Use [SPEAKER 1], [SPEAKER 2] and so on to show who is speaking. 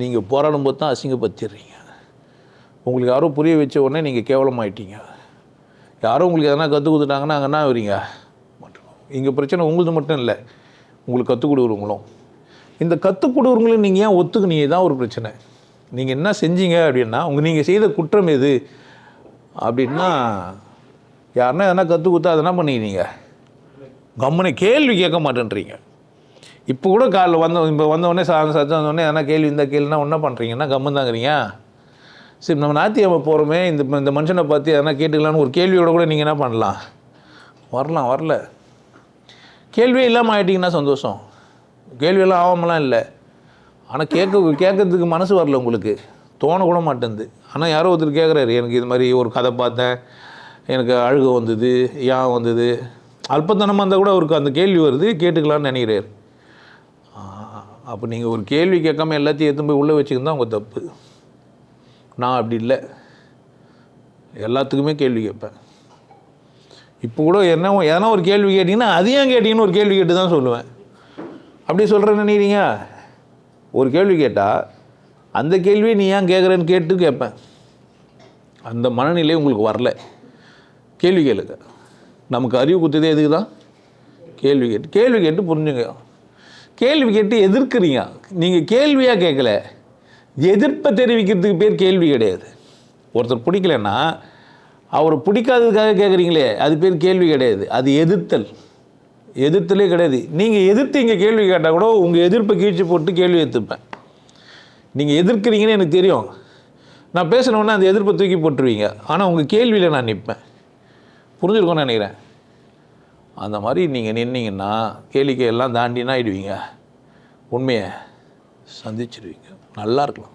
[SPEAKER 1] நீங்கள் போராடும் போது தான் அசிங்கப்படுத்திடுறீங்க. உங்களுக்கு யாரோ புரிய வச்ச உடனே நீங்கள் கேவலமாயிட்டீங்க. யாரோ உங்களுக்கு எதனா கற்றுக் கொடுத்துட்டாங்கன்னா அங்கே என்ன வரீங்க? இங்கே பிரச்சனை உங்களது மட்டும் இல்லை, உங்களுக்கு கற்றுக் கொடுக்குறவங்களும். இந்த கற்றுக் கொடுக்குறவங்களும் நீங்கள் ஏன் ஒத்துக்குனீங்க தான் ஒரு பிரச்சனை. நீங்கள் என்ன செஞ்சீங்க அப்படின்னா, நீங்கள் செய்த குற்றம் எது அப்படின்னா, யாருன்னா எதனா கற்றுக் கொடுத்தா அதை என்ன பண்ணிக்கிறீங்க? கம்முனே கேள்வி கேட்க மாட்டேன்றீங்க. இப்போ கூட காலைல வந்தோடனே சத்தம் வந்தோடனே எதனா கேள்வி இந்த கேள்வினா என்ன பண்ணுறீங்கன்னா கம்மன் தாங்கிறீங்க. சரி, நம்ம ஞாயிற்றுக்கிழமை போகிறோமே, இந்த மனுஷனை பார்த்து எதனா கேட்டுக்கலான்னு ஒரு கேள்வியோட கூட நீங்கள் என்ன பண்ணலாம்? வரல. கேள்வியே இல்லாமல் ஆகிட்டிங்கன்னா சந்தோஷம். கேள்வியெல்லாம் ஆகாமலாம் இல்லை. ஆனால் கேட்கறதுக்கு மனசு வரல, உங்களுக்கு தோணக்கூட மாட்டேங்குது. ஆனால் யாரோ ஒருத்தர் கேட்குறாரு, எனக்கு இது மாதிரி ஒரு கதை பார்த்தேன், எனக்கு அழுக வந்தது, ஏன் வந்தது, அல்பத்தனமாக இருந்தால் கூட அவருக்கு அந்த கேள்வி வருது, கேட்டுக்கலான்னு நினைக்கிறார். அப்போ நீங்கள் ஒரு கேள்வி கேட்காம எல்லாத்தையும் எடுத்து போய் உள்ளே வச்சுக்கின்னு தான் உங்கள் தப்பு. நான் அப்படி இல்லை, எல்லாத்துக்குமே கேள்வி கேட்பேன். இப்போ கூட எதனா ஒரு கேள்வி கேட்டிங்கன்னா அது ஏன் கேட்டிங்கன்னு ஒரு கேள்வி கேட்டு தான் சொல்லுவேன். அப்படி சொல்கிறேன்னு நினைக்கிறீங்க? ஒரு கேள்வி கேட்டால் அந்த கேள்வியை நீ ஏன் கேட்குறேன்னு கேட்டு கேட்பேன். அந்த மனநிலை உங்களுக்கு வரல. கேள்வி கேளுங்க. நமக்கு அறிவு குத்துதே எதுக்கு தான்? கேள்வி கேட்டு புரிஞ்சுங்க. கேள்வி கேட்டு எதிர்க்கிறீங்க. நீங்கள் கேள்வியாக கேட்கல, எதிர்ப்பை தெரிவிக்கிறதுக்கு பேர் கேள்வி கிடையாது. ஒருத்தர் பிடிக்கலன்னா அவரை பிடிக்காததுக்காக கேட்குறீங்களே, அது பேர் கேள்வி கிடையாது, அது எதிர்த்தலே கிடையாது. நீங்கள் எதிர்த்து இங்கே கேள்வி கேட்டால் கூட உங்கள் எதிர்ப்பை கீழ்ச்சி போட்டு கேள்வி எடுத்துப்பேன். நீங்கள் எதிர்க்கிறீங்கன்னு எனக்கு தெரியும். நான் பேசினோன்னே அந்த எதிர்ப்பை தூக்கி போட்டுருவீங்க. ஆனால் உங்கள் கேள்வியில் நான் நிற்பேன். புரிஞ்சுருக்கோன்னு நினைக்கிறேன். அந்த மாதிரி நீங்கள் நின்னீங்கன்னா கேளிக்கை எல்லாம் தாண்டினா ஆகிடுவீங்க, உண்மையை சந்திச்சிடுவீங்க, நல்லா இருக்கலாம்.